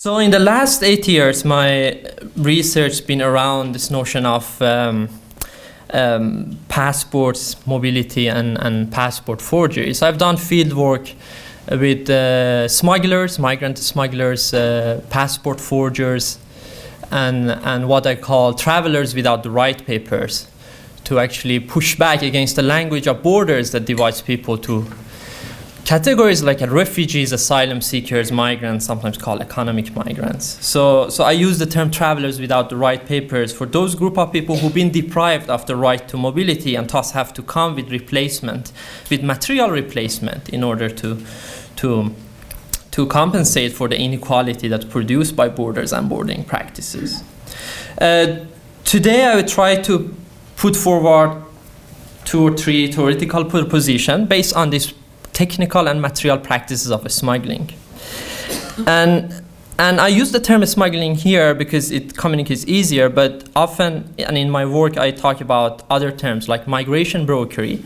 So in the last 8 years, my research has been around this notion of passports, mobility, and passport forgeries. I've done field work with smugglers, migrant smugglers, passport forgers, and what I call travelers without the right papers, to actually push back against the language of borders that divides people to categories like refugees, asylum seekers, migrants, sometimes called economic migrants. So I use the term travelers without the right papers for those group of people who've been deprived of the right to mobility and thus have to come with replacement, with material replacement, in order to compensate for the inequality that's produced by borders and boarding practices. Today I will try to put forward 2 or 3 theoretical propositions based on these technical and material practices of smuggling. And I use the term smuggling here because it communicates easier, but often, and in my work, I talk about other terms like migration brokery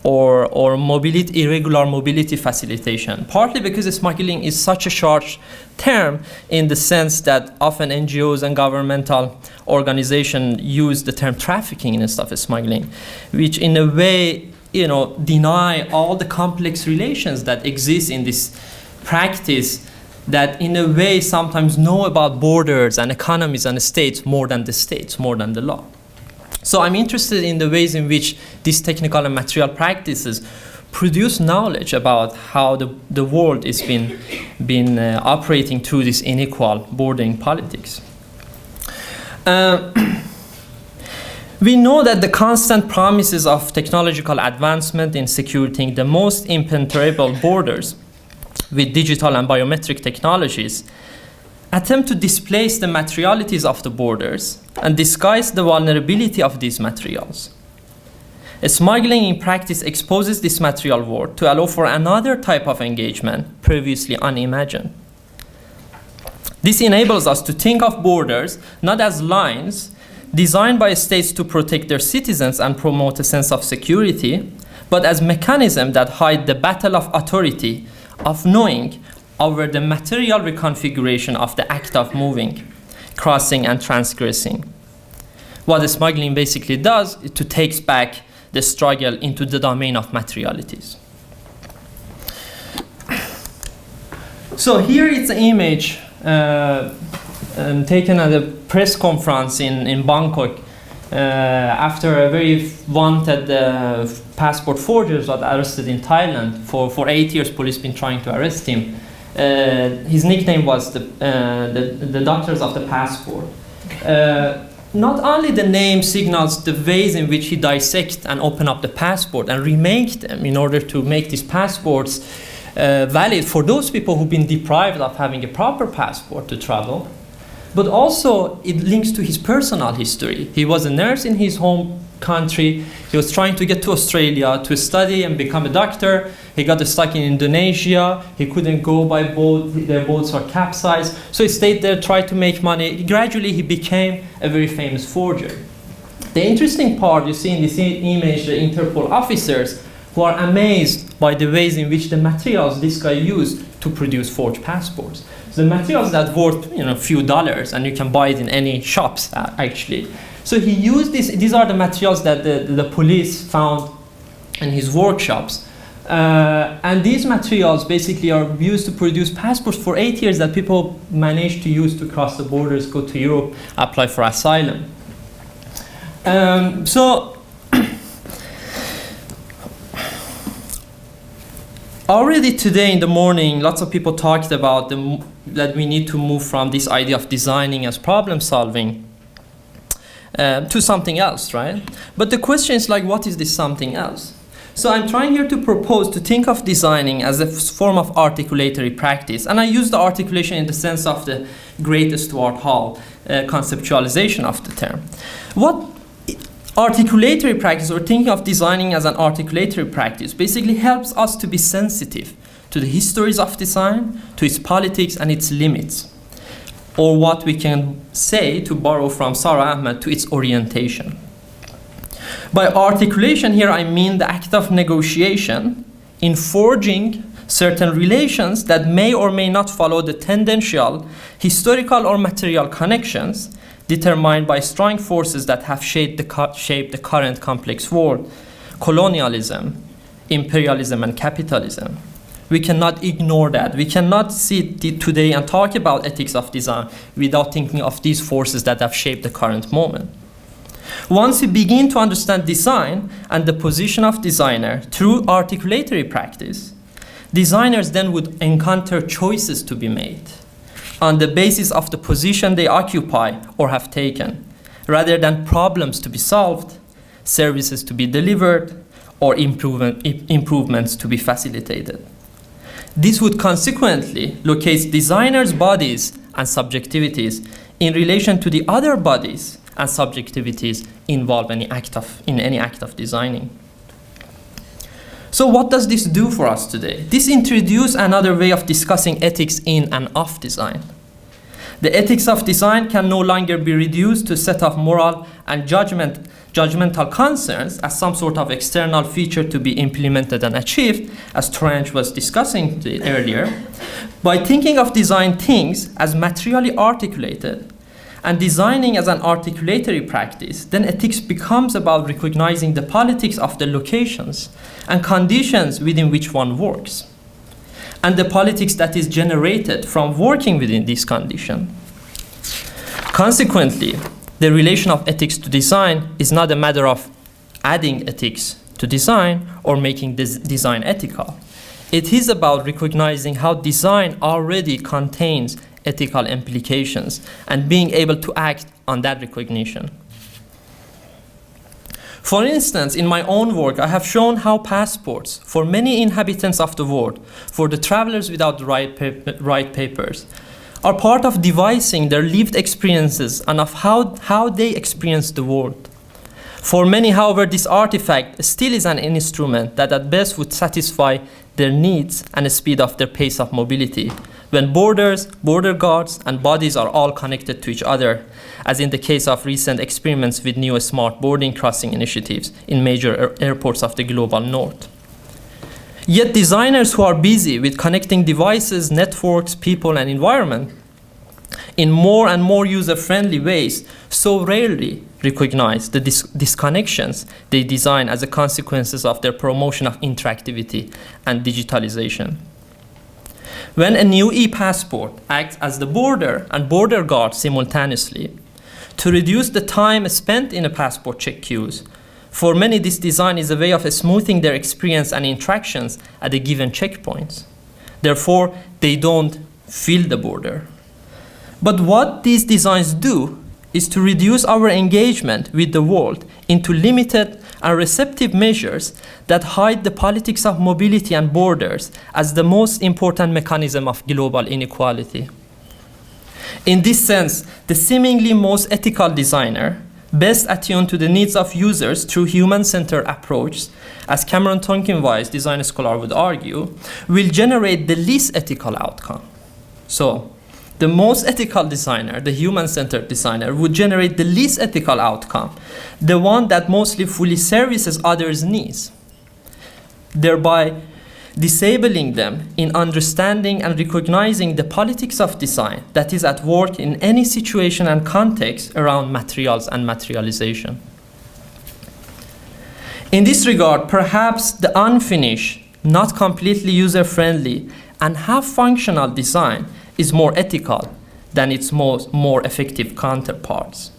or mobility, irregular mobility facilitation, partly because smuggling is such a short term in the sense that often NGOs and governmental organizations use the term trafficking instead of smuggling, which in a way, deny all the complex relations that exist in this practice that in a way sometimes know about borders and economies and states, more than the law. So I'm interested in the ways in which these technical and material practices produce knowledge about how the world is been operating through this unequal bordering politics. We know that the constant promises of technological advancement in securing the most impenetrable borders with digital and biometric technologies attempt to displace the materialities of the borders and disguise the vulnerability of these materials. Smuggling in practice exposes this material world to allow for another type of engagement previously unimagined. This enables us to think of borders not as lines designed by states to protect their citizens and promote a sense of security, but as mechanisms that hide the battle of authority, of knowing, over the material reconfiguration of the act of moving, crossing, and transgressing. What smuggling basically does is to take back the struggle into the domain of materialities. So here is an image taken at a press conference in Bangkok after a very wanted passport forger was arrested in Thailand. For 8 years, police been trying to arrest him. His nickname was the Doctors of the Passport. Not only the name signals the ways in which he dissect and open up the passport and remake them in order to make these passports valid for those people who've been deprived of having a proper passport to travel, but also it links to his personal history. He was a nurse in his home country. He was trying to get to Australia to study and become a doctor. He got stuck in Indonesia. He couldn't go by boat. Their boats were capsized. So he stayed there, tried to make money. Gradually, he became a very famous forger. The interesting part, you see in this image, the Interpol officers who are amazed by the ways in which the materials this guy used to produce forged passports. The materials that worth a few dollars, and you can buy it in any shops actually. So he used these are the materials that the police found in his workshops. And these materials basically are used to produce passports for 8 years that people managed to use to cross the borders, go to Europe, apply for asylum. Already today in the morning, lots of people talked about that we need to move from this idea of designing as problem solving to something else, right? But the question is what is this something else? So I'm trying here to propose to think of designing as a form of articulatory practice. And I use the articulation in the sense of the great Stuart Hall conceptualization of the term. What articulatory practice, or thinking of designing as an articulatory practice, basically helps us to be sensitive to the histories of design, to its politics and its limits, or what we can say, to borrow from Sarah Ahmed, to its orientation. By articulation here, I mean the act of negotiation in forging certain relations that may or may not follow the tendential, historical or material connections determined by strong forces that have shaped the current complex world, colonialism, imperialism, and capitalism. We cannot ignore that. We cannot sit today and talk about ethics of design without thinking of these forces that have shaped the current moment. Once we begin to understand design and the position of designer through articulatory practice, designers then would encounter choices to be made on the basis of the position they occupy or have taken, rather than problems to be solved, services to be delivered, or improvements to be facilitated. This would consequently locate designers' bodies and subjectivities in relation to the other bodies and subjectivities involved in any act of designing. So what does this do for us today? This introduces another way of discussing ethics in and of design. The ethics of design can no longer be reduced to a set of moral and judgmental concerns as some sort of external feature to be implemented and achieved, as Trench was discussing earlier. By thinking of design things as materially articulated and designing as an articulatory practice, then ethics becomes about recognizing the politics of the locations and conditions within which one works, and the politics that is generated from working within this condition. Consequently, the relation of ethics to design is not a matter of adding ethics to design or making this design ethical. It is about recognizing how design already contains ethical implications and being able to act on that recognition. For instance, in my own work, I have shown how passports for many inhabitants of the world, for the travelers without the right papers, are part of devising their lived experiences and of how they experience the world. For many, however, this artifact still is an instrument that at best would satisfy their needs and speed up their pace of mobility, when borders, border guards, and bodies are all connected to each other, as in the case of recent experiments with new smart boarding crossing initiatives in major airports of the global north. Yet designers who are busy with connecting devices, networks, people, and environment in more and more user-friendly ways so rarely recognize the disconnections they design as a consequences of their promotion of interactivity and digitalization. When a new e-passport acts as the border and border guard simultaneously to reduce the time spent in a passport check queues, for many this design is a way of smoothing their experience and interactions at the given checkpoints. Therefore, they don't feel the border. But what these designs do is to reduce our engagement with the world into limited and receptive measures that hide the politics of mobility and borders as the most important mechanism of global inequality. In this sense, the seemingly most ethical designer, best attuned to the needs of users through human-centered approach, as Cameron Tonkinwise, design scholar, would argue, will generate the least ethical outcome. So, the most ethical designer, the human-centered designer, would generate the least ethical outcome, the one that mostly fully services others' needs, thereby disabling them in understanding and recognizing the politics of design that is at work in any situation and context around materials and materialization. In this regard, perhaps the unfinished, not completely user-friendly, and half-functional design is more ethical than its more effective counterparts.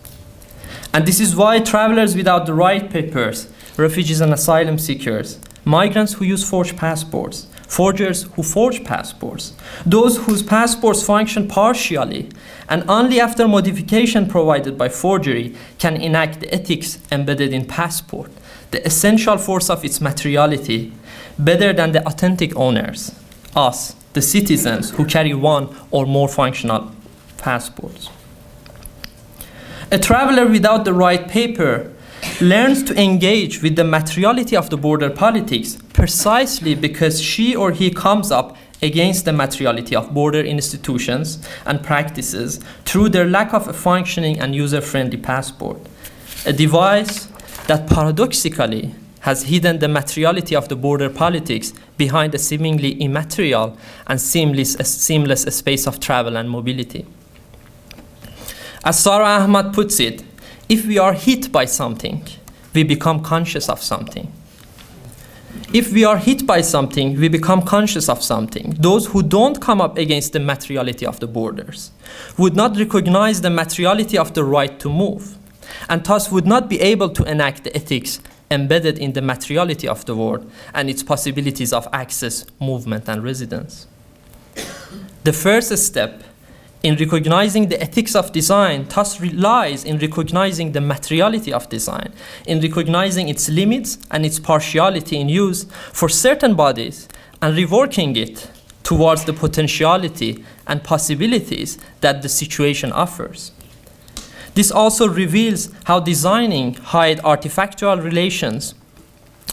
And this is why travelers without the right papers, refugees and asylum seekers, migrants who use forged passports, forgers who forge passports, those whose passports function partially and only after modification provided by forgery can enact the ethics embedded in passport, the essential force of its materiality, better than the authentic owners, us, the citizens who carry one or more functional passports. A traveler without the right paper learns to engage with the materiality of the border politics precisely because she or he comes up against the materiality of border institutions and practices through their lack of a functioning and user-friendly passport, a device that paradoxically has hidden the materiality of the border politics behind a seemingly immaterial and seamless space of travel and mobility. As Sarah Ahmad puts it, if we are hit by something, we become conscious of something. If we are hit by something, we become conscious of something. Those who don't come up against the materiality of the borders would not recognize the materiality of the right to move, and thus would not be able to enact the ethics embedded in the materiality of the world and its possibilities of access, movement, and residence. The first step in recognizing the ethics of design thus relies in recognizing the materiality of design, in recognizing its limits and its partiality in use for certain bodies, and reworking it towards the potentiality and possibilities that the situation offers. This also reveals how designing hide artifactual relations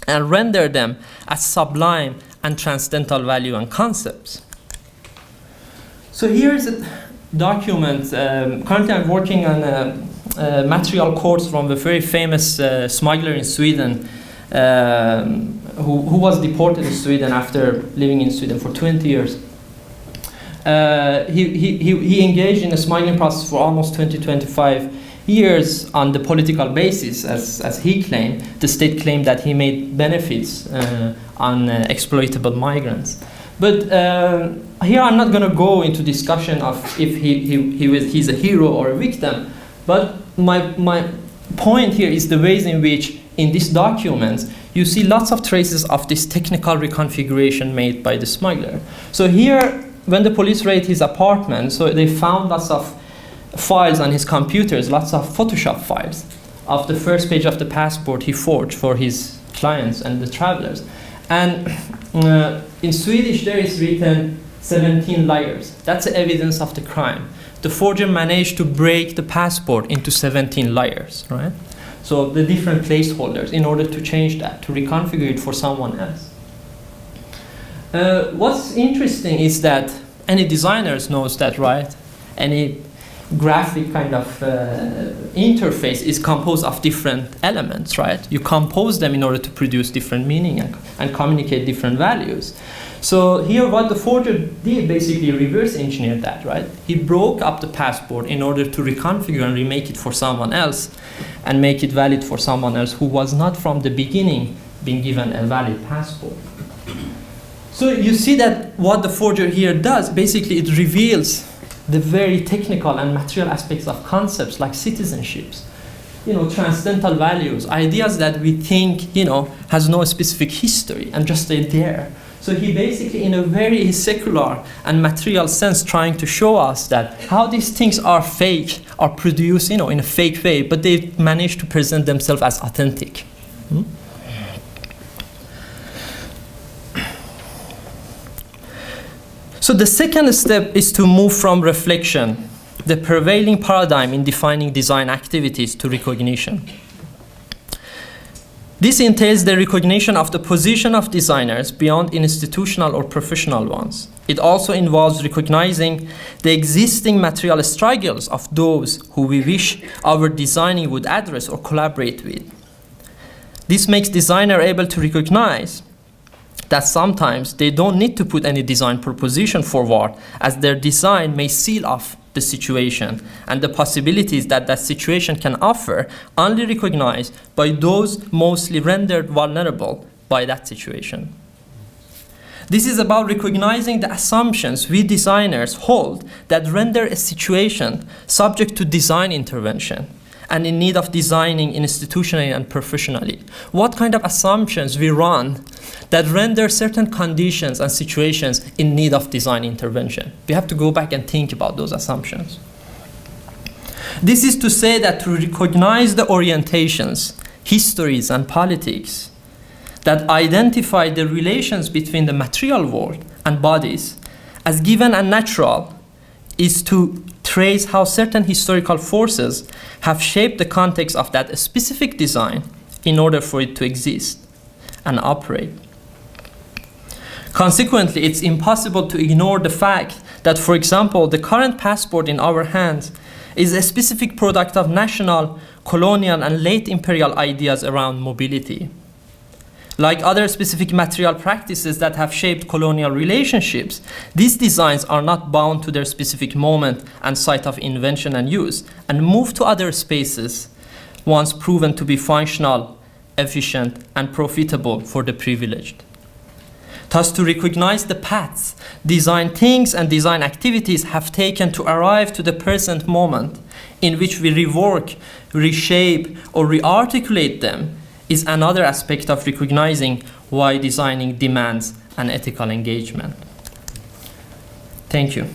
and render them as sublime and transcendental value and concepts. So here's a document. Currently I'm working on a material course from a very famous smuggler in Sweden who was deported to Sweden after living in Sweden for 20 years. He engaged in a smuggling process for almost 25 years on the political basis, as he claimed. The state claimed that he made benefits on exploitable migrants. But here I'm not going to go into discussion of if he's a hero or a victim, but my point here is the ways in which in these documents you see lots of traces of this technical reconfiguration made by the smuggler. So here, when the police raided his apartment, so they found lots of files on his computers, lots of Photoshop files of the first page of the passport he forged for his clients and the travelers. And in Swedish there is written 17 layers. That's the evidence of the crime. The forger managed to break the passport into 17 layers, right? So the different placeholders in order to change that, to reconfigure it for someone else. What's interesting is that any designers knows that, right? Any graphic kind of interface is composed of different elements, right? You compose them in order to produce different meaning and communicate different values. So here what the forger did, basically reverse engineered that, right? He broke up the passport in order to reconfigure and remake it for someone else and make it valid for someone else who was not from the beginning being given a valid passport. So you see that what the forger here does, basically it reveals the very technical and material aspects of concepts like citizenships, transcendental values, ideas that we think, has no specific history and just stay there. So he basically, in a very secular and material sense, trying to show us that how these things are fake, are produced, in a fake way, but they manage to present themselves as authentic. So the second step is to move from reflection, the prevailing paradigm in defining design activities, to recognition. This entails the recognition of the position of designers beyond institutional or professional ones. It also involves recognizing the existing material struggles of those who we wish our designing would address or collaborate with. This makes designers able to recognize that sometimes they don't need to put any design proposition forward, as their design may seal off the situation and the possibilities that that situation can offer, only recognized by those mostly rendered vulnerable by that situation. This is about recognizing the assumptions we designers hold that render a situation subject to design intervention and in need of designing institutionally and professionally. What kind of assumptions we run that render certain conditions and situations in need of design intervention. We have to go back and think about those assumptions. This is to say that to recognize the orientations, histories, and politics that identify the relations between the material world and bodies as given and natural is to trace how certain historical forces have shaped the context of that specific design in order for it to exist and operate. Consequently, it's impossible to ignore the fact that, for example, the current passport in our hands is a specific product of national, colonial, and late imperial ideas around mobility. Like other specific material practices that have shaped colonial relationships, these designs are not bound to their specific moment and site of invention and use, and move to other spaces once proven to be functional, efficient, and profitable for the privileged. Thus, to recognize the paths design things and design activities have taken to arrive to the present moment in which we rework, reshape, or re-articulate them is another aspect of recognizing why designing demands an ethical engagement. Thank you.